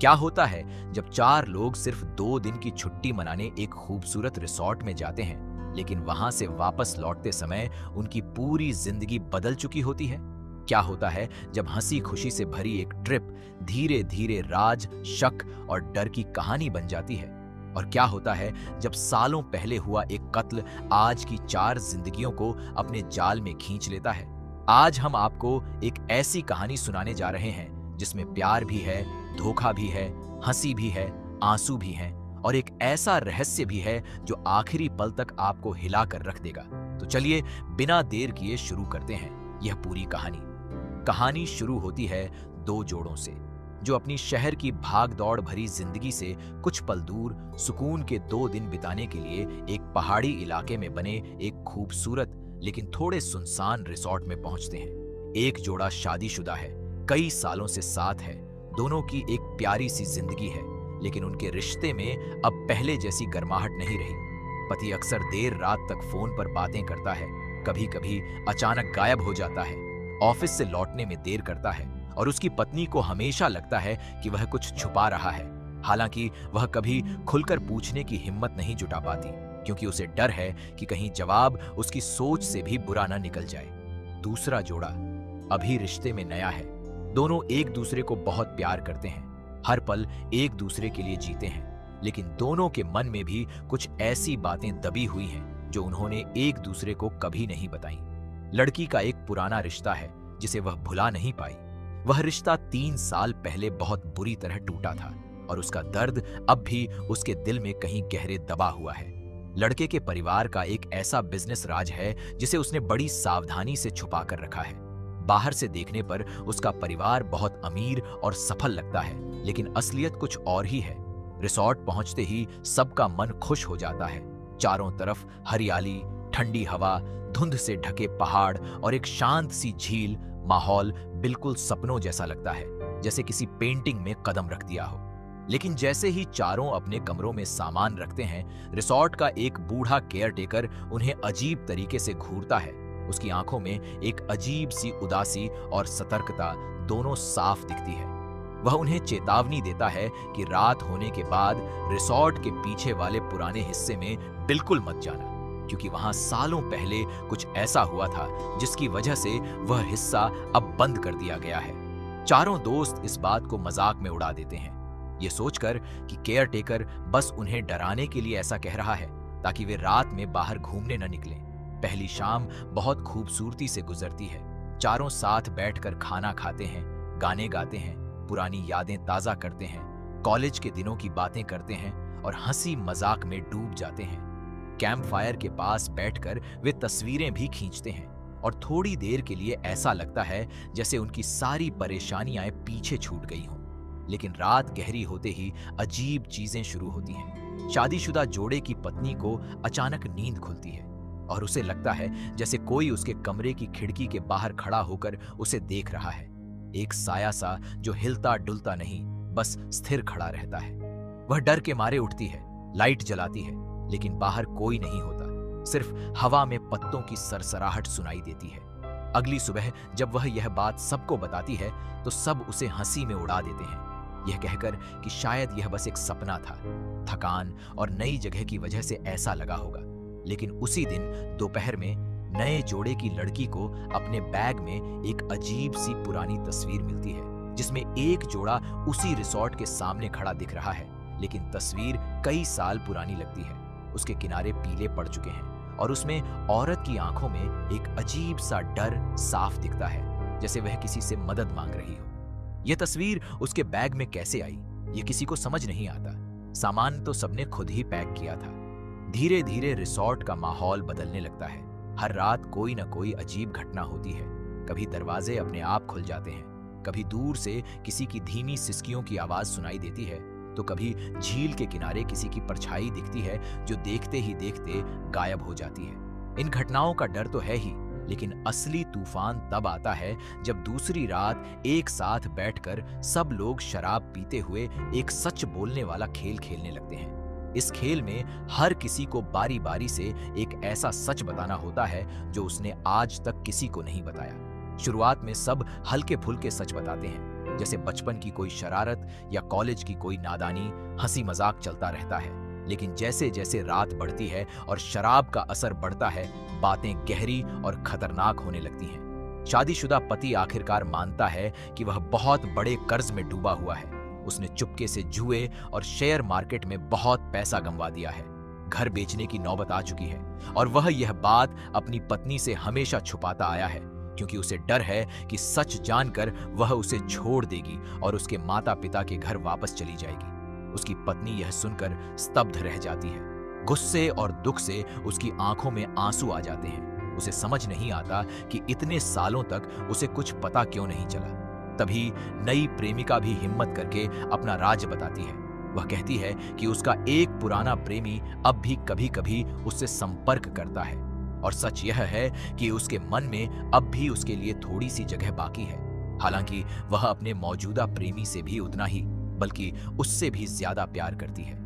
क्या होता है जब चार लोग सिर्फ 2 दिन की छुट्टी मनाने एक खूबसूरत रिसॉर्ट में जाते हैं, लेकिन वहां से वापस लौटते समय उनकी पूरी जिंदगी बदल चुकी होती है? क्या होता है जब हंसी खुशी से भरी एक ट्रिप धीरे धीरे राज, शक और डर की कहानी बन जाती है? और क्या होता है जब सालों पहले हुआ एक कत्ल आज की 4 जिंदगियों को अपने जाल में खींच लेता है? आज हम आपको एक ऐसी कहानी सुनाने जा रहे हैं जिसमें प्यार भी है, धोखा भी है, हंसी भी है, आंसू भी हैं और एक ऐसा रहस्य भी है जो आखिरी पल तक आपको हिला कर रख देगा। तो चलिए बिना देर किए शुरू करते हैं यह पूरी कहानी। कहानी शुरू होती है 2 जोड़ों से जो अपनी शहर की भाग दौड़ भरी जिंदगी से कुछ पल दूर सुकून के 2 दिन बिताने के लिए एक पहाड़ी इलाके में बने एक खूबसूरत लेकिन थोड़े सुनसान रिसॉर्ट में पहुंचते हैं। एक जोड़ा शादीशुदा है, कई सालों से साथ है, दोनों की एक प्यारी सी जिंदगी है, लेकिन उनके रिश्ते में अब पहले जैसी गर्माहट नहीं रही। पति अक्सर देर रात तक फोन पर बातें करता है, कभी कभी अचानक गायब हो जाता है, ऑफिस से लौटने में देर करता है और उसकी पत्नी को हमेशा लगता है कि वह कुछ छुपा रहा है। हालांकि वह कभी खुलकर पूछने की हिम्मत नहीं जुटा पाती, क्योंकि उसे डर है कि कहीं जवाब उसकी सोच से भी बुरा न निकल जाए। दूसरा जोड़ा अभी रिश्ते में नया है, दोनों एक दूसरे को बहुत प्यार करते हैं, हर पल एक दूसरे के लिए जीते हैं, लेकिन दोनों के मन में भी कुछ ऐसी बातें दबी हुई हैं जो उन्होंने एक दूसरे को कभी नहीं बताई। लड़की का एक पुराना रिश्ता है जिसे वह भुला नहीं पाई। वह रिश्ता 3 साल पहले बहुत बुरी तरह टूटा था और उसका दर्द अब भी उसके दिल में कहीं गहरे दबा हुआ है। लड़के के परिवार का एक ऐसा बिजनेस राज है जिसे उसने बड़ी सावधानी से छुपा कर रखा है। बाहर से देखने पर उसका परिवार बहुत अमीर और सफल लगता है, लेकिन असलियत कुछ और ही है। रिसॉर्ट पहुंचते ही सबका मन खुश हो जाता है। चारों तरफ हरियाली, ठंडी हवा, धुंध से ढके पहाड़ और एक शांत सी झील। माहौल बिल्कुल सपनों जैसा लगता है, जैसे किसी पेंटिंग में कदम रख दिया हो। लेकिन जैसे ही चारों अपने कमरों में सामान रखते हैं, रिसॉर्ट का एक बूढ़ा केयरटेकर उन्हें अजीब तरीके से घूरता है। उसकी आंखों में एक अजीब सी उदासी और सतर्कता दोनों साफ दिखती है। वह उन्हें चेतावनी देता है कि रात होने के बाद रिसॉर्ट के पीछे वाले पुराने हिस्से में बिल्कुल मत जाना, क्योंकि वहां सालों पहले कुछ ऐसा हुआ था जिसकी वजह से वह हिस्सा अब बंद कर दिया गया है। चारों दोस्त इस बात को मजाक में उड़ा देते हैं, ये सोचकर कि केयरटेकर बस उन्हें डराने के लिए ऐसा कह रहा है ताकि वे रात में बाहर घूमने न निकलें। पहली शाम बहुत खूबसूरती से गुजरती है। चारों साथ बैठकर खाना खाते हैं, गाने गाते हैं, पुरानी यादें ताजा करते हैं, कॉलेज के दिनों की बातें करते हैं और हंसी मजाक में डूब जाते हैं। कैंप फायर के पास बैठकर वे तस्वीरें भी खींचते हैं और थोड़ी देर के लिए ऐसा लगता है जैसे उनकी सारी परेशानियां पीछे छूट गई हों। लेकिन रात गहरी होते ही अजीब चीजें शुरू होती हैं। शादीशुदा जोड़े की पत्नी को अचानक नींद खुलती है और उसे लगता है जैसे कोई उसके कमरे की खिड़की के बाहर खड़ा होकर उसे देख रहा है। एक साया सा जो हिलता डुलता नहीं, बस स्थिर खड़ा रहता है। वह डर के मारे उठती है, लाइट जलाती है, लेकिन बाहर कोई नहीं होता, सिर्फ हवा में पत्तों की सरसराहट सुनाई देती है। अगली सुबह जब वह यह बात सबको बताती है तो सब उसे हंसी में उड़ा देते हैं, यह कहकर कि शायद यह बस एक सपना था, थकान और नई जगह की वजह से ऐसा लगा होगा। लेकिन उसी दिन दोपहर में नए जोड़े की लड़की को अपने बैग में एक अजीब सी पुरानी तस्वीर मिलती है, जिसमें एक जोड़ा उसी रिसॉर्ट के सामने खड़ा दिख रहा है, लेकिन तस्वीर कई साल पुरानी लगती है। उसके किनारे पीले पड़ चुके हैं और उसमें औरत की आंखों में एक अजीब सा डर साफ दिखता है, जैसे वह किसी से मदद मांग रही हो। यह तस्वीर उसके बैग में कैसे आई, ये किसी को समझ नहीं आता। सामान तो सबने खुद ही पैक किया था। धीरे धीरे रिसॉर्ट का माहौल बदलने लगता है। हर रात कोई न कोई अजीब घटना होती है। कभी दरवाजे अपने आप खुल जाते हैं, कभी दूर से किसी की धीमी सिसकियों की आवाज सुनाई देती है, तो कभी झील के किनारे किसी की परछाई दिखती है जो देखते ही देखते गायब हो जाती है। इन घटनाओं का डर तो है ही, लेकिन असली तूफान तब आता है जब दूसरी रात एक साथ बैठकर सब लोग शराब पीते हुए एक सच बोलने वाला खेल खेलने लगते हैं। इस खेल में हर किसी को बारी बारी से एक ऐसा सच बताना होता है जो उसने आज तक किसी को नहीं बताया। शुरुआत में सब हल्के फुल्के सच बताते हैं, जैसे बचपन की कोई शरारत या कॉलेज की कोई नादानी, हंसी मजाक चलता रहता है। लेकिन जैसे जैसे रात बढ़ती है और शराब का असर बढ़ता है, बातें गहरी और खतरनाक होने लगती हैं। शादीशुदा पति आखिरकार मानता है कि वह बहुत बड़े कर्ज में डूबा हुआ है। उसने चुपके से जुए और शेयर मार्केट में बहुत पैसा गंवा दिया है। घर बेचने की नौबत आ चुकी है और वह यह बात अपनी पत्नी से हमेशा छुपाता आया है, क्योंकि उसे डर है कि सच जानकर वह उसे छोड़ देगी और उसके माता पिता के घर वापस चली जाएगी। उसकी पत्नी यह सुनकर स्तब्ध रह जाती है। गुस्से और दुख से उसकी आंखों में आंसू आ जाते हैं। उसे समझ नहीं आता कि इतने सालों तक उसे कुछ पता क्यों नहीं चला। तभी नई प्रेमिका भी हिम्मत करके अपना राज बताती है। वह कहती है कि उसका एक पुराना प्रेमी अब भी कभी कभी उससे संपर्क करता है और सच यह है कि उसके मन में अब भी उसके लिए थोड़ी सी जगह बाकी है। हालांकि वह अपने मौजूदा प्रेमी से भी उतना ही, बल्कि उससे भी ज्यादा प्यार करती है।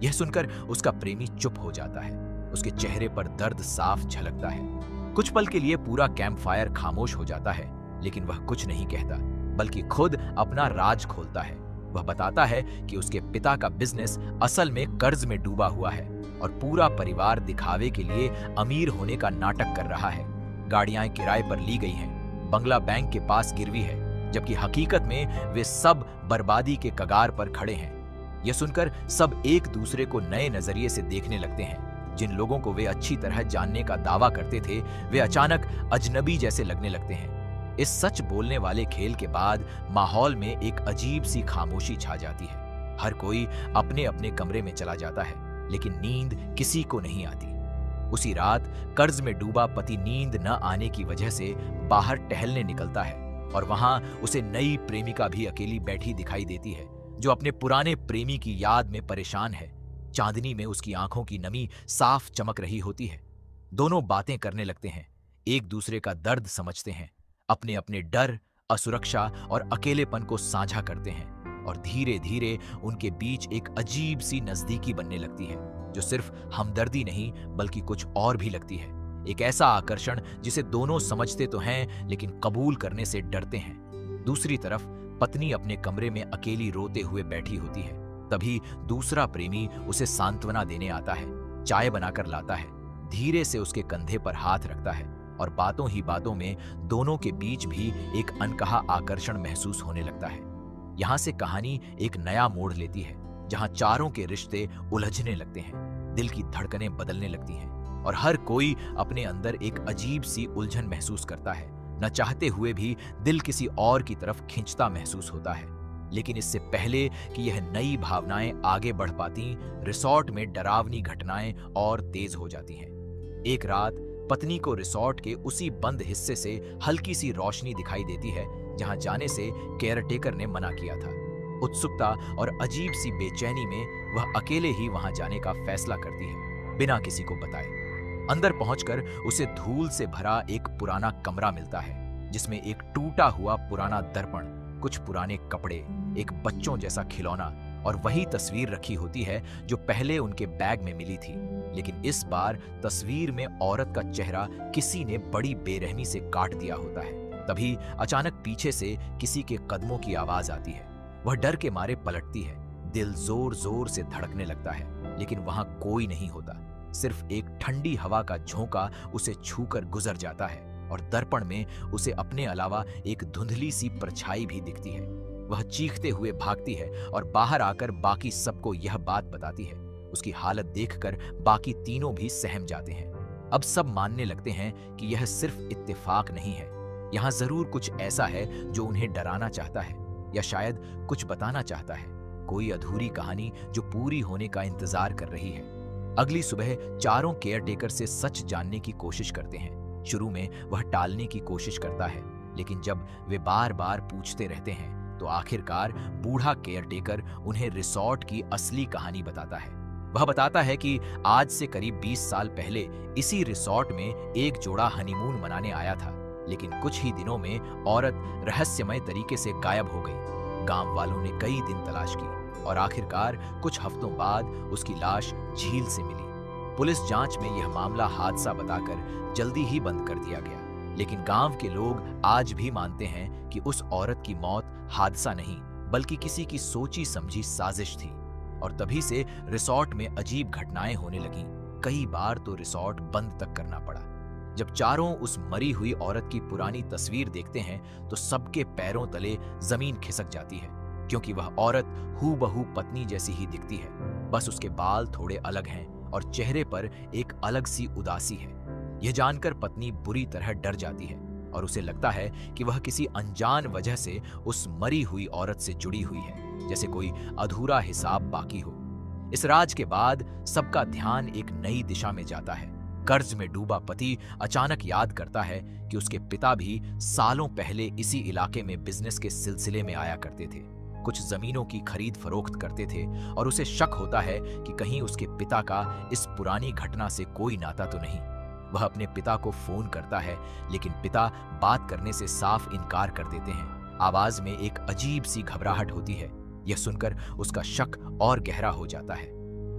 यह सुनकर उसका प्रेमी चुप हो जाता है। उसके चेहरे पर दर्द साफ झलकता है। कुछ पल के लिए पूरा कैंप फायर खामोश हो जाता है, लेकिन वह कुछ नहीं कहता, बल्कि खुद अपना राज खोलता है। वह बताता है कि उसके पिता का बिजनेस असल में कर्ज में डूबा हुआ है और पूरा परिवार दिखावे के लिए अमीर होने का नाटक कर रहा है। गाड़ियां किराए पर ली गई हैं, बंगला बैंक के पास गिरवी है, जबकि हकीकत में वे सब बर्बादी के कगार पर खड़े हैं। यह सुनकर सब एक दूसरे को नए नजरिए से देखने लगते हैं। जिन लोगों को वे अच्छी तरह जानने का दावा करते थे, वे अचानक अजनबी जैसे लगने लगते हैं। इस सच बोलने वाले खेल के बाद माहौल में एक अजीब सी खामोशी छा जाती है। हर कोई अपने अपने कमरे में चला जाता है, लेकिन नींद किसी को नहीं आती। उसी रात कर्ज में डूबा पति नींद न आने की वजह से बाहर टहलने निकलता है और वहां उसे नई प्रेमिका भी अकेली बैठी दिखाई देती है, जो अपने पुराने प्रेमी की याद में परेशान है। चांदनी में उसकी आंखों की नमी साफ चमक रही होती है। दोनों बातें करने लगते हैं, एक दूसरे का दर्द समझते हैं, अपने अपने डर, असुरक्षा और अकेलेपन को साझा करते हैं और धीरे धीरे उनके बीच एक अजीब सी नजदीकी बनने लगती है, जो सिर्फ हमदर्दी नहीं बल्कि कुछ और भी लगती है। एक ऐसा आकर्षण जिसे दोनों समझते तो हैं, लेकिन कबूल करने से डरते हैं। दूसरी तरफ पत्नी अपने कमरे में अकेली रोते हुए बैठी होती है। तभी दूसरा प्रेमी उसे सांत्वना देने आता है, चाय बनाकर लाता है, धीरे से उसके कंधे पर हाथ रखता है और बातों ही बातों में दोनों के बीच भी एक अनकहा आकर्षण महसूस होने लगता है। यहाँ से कहानी एक नया मोड़ लेती है, जहाँ चारों के रिश्ते उलझने लगते हैं, दिल की धड़कनें बदलने लगती हैं और हर कोई अपने अंदर एक अजीब सी उलझन महसूस करता है। न चाहते हुए भी दिल किसी और की तरफ खींचता महसूस होता है। लेकिन इससे पहले कि यह नई भावनाएं आगे बढ़ पाती, रिसॉर्ट में डरावनी घटनाएं और तेज हो जाती हैं। एक रात पत्नी को रिसॉर्ट के उसी बंद हिस्से से हल्की सी रोशनी दिखाई देती है जहां जाने से केयरटेकर ने मना किया था। उत्सुकता और अजीब सी बेचैनी में वह अकेले ही वहां जाने का फैसला करती है, बिना किसी को बताए। अंदर पहुंचकर उसे धूल से भरा एक पुराना कमरा मिलता है, जिसमें एक टूटा हुआ पुराना दर्पण, कुछ पुराने कपड़े, एक बच्चों जैसा खिलौना और वही तस्वीर रखी होती है जो पहले उनके बैग में मिली थी। लेकिन इस बार तस्वीर में औरत का चेहरा किसी ने बड़ी बेरहमी से काट दिया होता है। तभी अचानक पीछे से किसी के कदमों की आवाज आती है। वह डर के मारे पलटती है, दिल जोर जोर से धड़कने लगता है, लेकिन वहां कोई नहीं होता। सिर्फ एक ठंडी हवा का झोंका उसे छूकर गुजर जाता है और दर्पण में उसे अपने अलावा एक धुंधली सी परछाई भी दिखती है। वह चीखते हुए भागती है और बाहर आकर बाकी सबको यह बात बताती है। उसकी हालत देखकर बाकी तीनों भी सहम जाते हैं। अब सब मानने लगते हैं कि यह सिर्फ इत्तेफाक नहीं है, यहाँ जरूर कुछ ऐसा है जो उन्हें डराना चाहता है या शायद कुछ बताना चाहता है, कोई अधूरी कहानी जो पूरी होने का इंतजार कर रही है। अगली सुबह चारों केयरटेकर से सच जानने की कोशिश करते हैं। शुरू में वह टालने की कोशिश करता है, लेकिन जब वे बार बार पूछते रहते हैं तो आखिरकार बूढ़ा केयरटेकर उन्हें रिसॉर्ट की असली कहानी बताता है। वह बताता है कि आज से करीब 20 साल पहले इसी रिसॉर्ट में एक जोड़ा हनीमून मनाने आया था, लेकिन कुछ ही दिनों में औरत रहस्यमय तरीके से गायब हो गई। गांव वालों ने कई दिन तलाश की और आखिरकार कुछ हफ्तों बाद उसकी लाश झील से मिली। पुलिस जांच में यह मामला हादसा बताकर जल्दी ही बंद कर दिया गया, लेकिन गांव के लोग आज भी मानते हैं कि उस औरत की मौत हादसा नहीं बल्कि किसी की सोची समझी साजिश थी। और तभी से रिसॉर्ट में अजीब घटनाएं होने लगीं। कई बार तो रिसॉर्ट बंद तक करना पड़ा। जब चारों उस मरी हुई औरत की पुरानी तस्वीर देखते हैं तो सबके पैरों तले जमीन खिसक जाती है, क्योंकि वह औरत हूबहू पत्नी जैसी ही दिखती है। बस उसके बाल थोड़े अलग हैं और चेहरे पर एक अलग सी उदासी है। यह जानकर पत्नी बुरी तरह डर जाती है और उसे लगता है कि वह किसी अनजान वजह से उस मरी हुई औरत से जुड़ी हुई है, जैसे कोई अधूरा हिसाब बाकी हो। इस राज के बाद सबका ध्यान एक नई दिशा में जाता है। कर्ज में डूबा पति अचानक याद करता है कि उसके पिता भी सालों पहले इसी इलाके में बिजनेस के सिलसिले में आया करते थे, कुछ जमीनों की खरीद फरोख्त करते थे, और उसे शक होता है कि कहीं उसके पिता का इस पुरानी घटना से कोई नाता तो नहीं। वह अपने पिता को फोन करता है, लेकिन पिता बात करने से साफ इनकार कर देते हैं। आवाज में एक अजीब सी घबराहट होती है। यह सुनकर उसका शक और गहरा हो जाता है।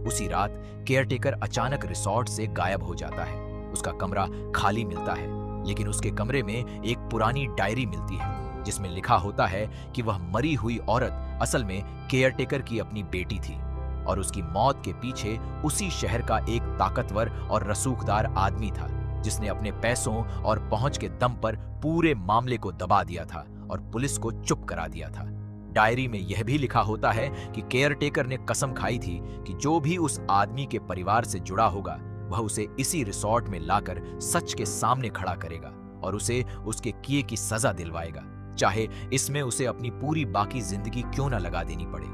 उसी रात केयरटेकर अचानक रिसॉर्ट से गायब हो जाता है। उसका कमरा खाली मिलता है, लेकिन उसके कमरे में एक पुरानी डायरी मिलती है जिसमें लिखा होता है कि वह मरी हुई औरत असल में केयरटेकर की अपनी बेटी थी और उसकी मौत के पीछे उसी शहर का एक ताकतवर और रसूखदार आदमी था, जिसने अपने पैसों और पहुंच के दम पर पूरे मामले को दबा दिया था और पुलिस को चुप करा दिया था। डायरी में यह भी लिखा होता है कि केयरटेकर ने कसम खाई थी कि जो भी उस आदमी के परिवार से जुड़ा होगा वह उसे इसी रिसॉर्ट में लाकर सच के सामने खड़ा करेगा और उसे उसके किए की सजा दिलवाएगा, चाहे इसमें उसे अपनी पूरी बाकी जिंदगी क्यों न लगा देनी पड़े।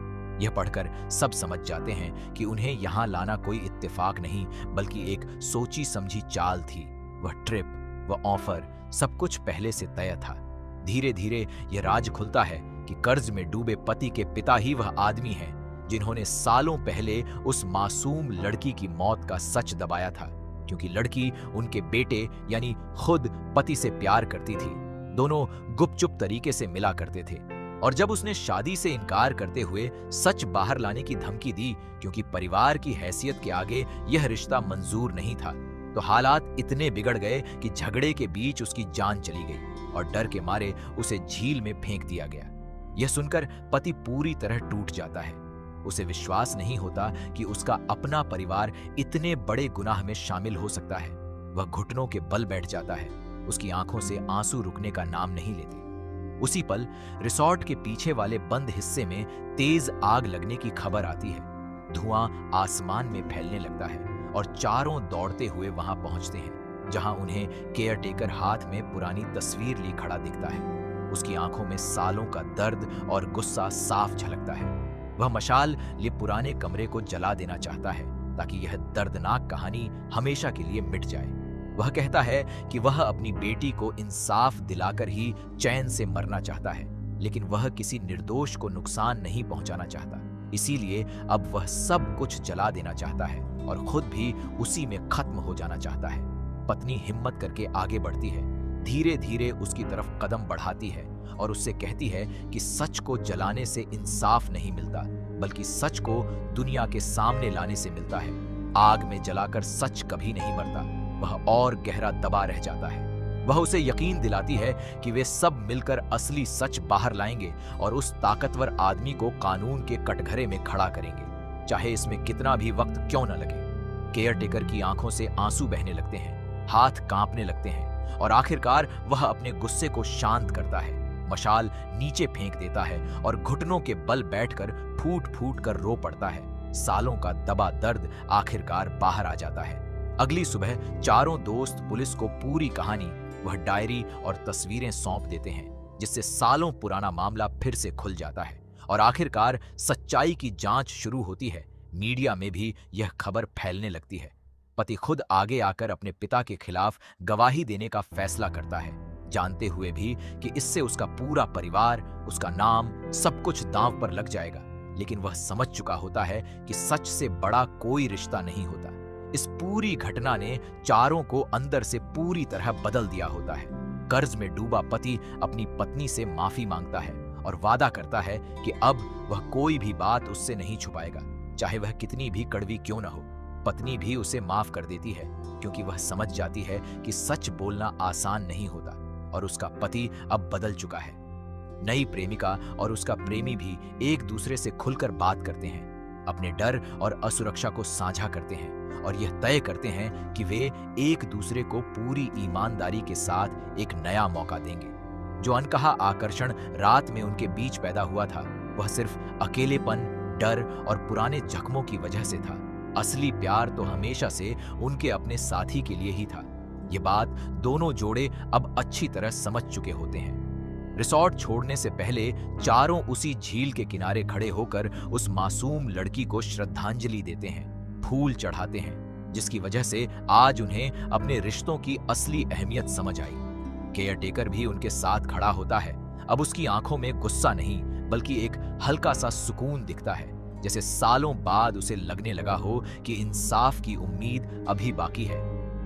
यह पढ़कर सब समझ जाते हैं कि उन्हें यहाँ लाना कोई इत्तेफाक नहीं बल्कि एक सोची समझी चाल थी। वह ट्रिप, वह ऑफर, सब कुछ पहले से तय था। धीरे धीरे यह राज खुलता है कि कर्ज में डूबे पति के पिता ही वह आदमी हैं जिन्होंने सालों पहले उस मासूम लड़की की मौत का सच दबाया था, क्योंकि लड़की उनके बेटे यानी खुद पति से प्यार करती थी। दोनों गुपचुप तरीके से मिला करते थे और जब उसने शादी से इनकार करते हुए सच बाहर लाने की धमकी दी, क्योंकि परिवार की हैसियत के आगे यह रिश्ता मंजूर नहीं था, तो हालात इतने बिगड़ गए कि झगड़े के बीच उसकी जान चली गई और डर के मारे उसे झील में फेंक दिया गया। यह सुनकर पति पूरी तरह टूट जाता है। उसे विश्वास नहीं होता कि उसका अपना परिवार इतने बड़े गुनाह में शामिल हो सकता है। वह घुटनों के बल बैठ जाता है। उसकी आंखों से आंसू रुकने का नाम नहीं लेते। उसी पल रिसॉर्ट के पीछे वाले बंद हिस्से में तेज आग लगने की खबर आती है। धुआं आसमान में फैलने लगता है और चारों दौड़ते हुए वहां पहुंचते हैं, जहां उन्हें केयरटेकर हाथ में पुरानी तस्वीर ली खड़ा दिखता है। उसकी आंखों में सालों का दर्द और गुस्सा साफ झलकता है। वह मशाल लिए पुराने कमरे को जला देना चाहता है ताकि यह दर्दनाक कहानी हमेशा के लिए मिट जाए। वह कहता है कि वह अपनी बेटी को इंसाफ दिलाकर ही चैन से मरना चाहता है, लेकिन वह किसी निर्दोष को नुकसान नहीं पहुंचाना चाहता। इसीलिए अब वह सब कुछ जला देना चाहता है और खुद भी उसी में खत्म हो जाना चाहता है। पत्नी हिम्मत करके आगे बढ़ती है, धीरे धीरे उसकी तरफ कदम बढ़ाती है और उससे कहती है कि सच को जलाने से इंसाफ नहीं मिलता, बल्कि सच को दुनिया के सामने लाने से मिलता है। आग में जलाकर सच कभी नहीं मरता, वह और गहरा दबा रह जाता है। वह उसे यकीन दिलाती है कि वे सब मिलकर असली सच बाहर लाएंगे और उस ताकतवर आदमी को कानून के कटघरे में खड़ा करेंगे, चाहे इसमें कितना भी वक्त क्यों न लगे। केयरटेकर की आंखों से आंसू बहने लगते हैं, हाथ कांपने लगते हैं और आखिरकार वह अपने गुस्से को शांत करता है। मशाल नीचे फेंक देता है और घुटनों के बल बैठकर फूट फूट कर रो पड़ता है। सालों का दबा दर्द आखिरकार बाहर आ जाता है। अगली सुबह चारों दोस्त पुलिस को पूरी कहानी, वह डायरी और तस्वीरें सौंप देते हैं, जिससे सालों पुराना मामला फिर से खुल जाता है और आखिरकार सच्चाई की जांच शुरू होती है। मीडिया में भी यह खबर फैलने लगती है। पति खुद आगे आकर अपने पिता के खिलाफ गवाही देने का फैसला करता है, जानते हुए भी कि इससे उसका पूरा परिवार, उसका नाम, सब कुछ दांव पर लग जाएगा। लेकिन वह समझ चुका होता है कि सच से बड़ा कोई रिश्ता नहीं होता। इस पूरी घटना ने चारों को अंदर से पूरी तरह बदल दिया होता है। कर्ज में डूबा पति अपनी पत्नी से माफी मांगता है और वादा करता है कि अब वह कोई भी बात उससे नहीं छुपाएगा, चाहे वह कितनी भी कड़वी क्यों न हो। पत्नी भी उसे माफ कर देती है, क्योंकि वह समझ जाती है कि सच बोलना आसान नहीं होता और उसका पति अब बदल चुका है। नई प्रेमिका और उसका प्रेमी भी एक दूसरे से खुलकर बात करते हैं, अपने डर और असुरक्षा को साझा करते हैं और यह तय करते हैं कि वे एक दूसरे को पूरी ईमानदारी के साथ एक नया मौका देंगे। जो अनकहा आकर्षण रात में उनके बीच पैदा हुआ था, वह सिर्फ अकेलेपन, डर और पुराने जख्मों की वजह से था। असली प्यार तो हमेशा से उनके अपने साथी के लिए ही था। ये बात दोनों जोड़े अब अच्छी तरह समझ चुके होते हैं। रिसॉर्ट छोड़ने से पहले चारों उसी झील के किनारे खड़े होकर उस मासूम लड़की को श्रद्धांजलि देते हैं, फूल चढ़ाते हैं, जिसकी वजह से आज उन्हें अपने रिश्तों की असली अहमियत समझ आई। केयरटेकर भी उनके साथ खड़ा होता है। अब उसकी आंखों में गुस्सा नहीं, बल्कि एक हल्का सा सुकून दिखता है, जैसे सालों बाद उसे लगने लगा हो कि इंसाफ की उम्मीद अभी बाकी है।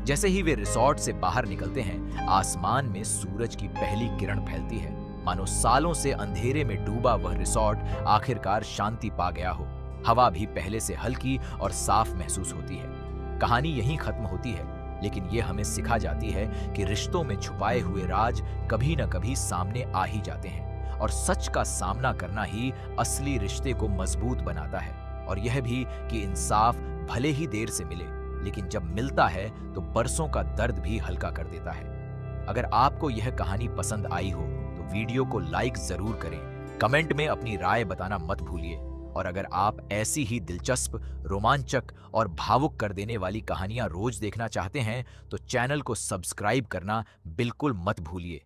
जैसे ही वे रिसॉर्ट से बाहर निकलते हैं, आसमान में सूरज की पहली किरण फैलती है, मानो सालों से अंधेरे में डूबा वह रिसॉर्ट आखिरकार शांति पा गया हो। हवा भी पहले से हल्की और साफ महसूस होती है। कहानी यहीं खत्म होती है, लेकिन ये हमें सिखा जाती है कि रिश्तों में छुपाए हुए राज कभी न कभी सामने आ ही जाते हैं और सच का सामना करना ही असली रिश्ते को मजबूत बनाता है। और यह भी कि इंसाफ भले ही देर से मिले, लेकिन जब मिलता है तो बरसों का दर्द भी हल्का कर देता है। अगर आपको यह कहानी पसंद आई हो तो वीडियो को लाइक जरूर करें, कमेंट में अपनी राय बताना मत भूलिए। और अगर आप ऐसी ही दिलचस्प, रोमांचक और भावुक कर देने वाली कहानियां रोज देखना चाहते हैं तो चैनल को सब्सक्राइब करना बिल्कुल मत भूलिए।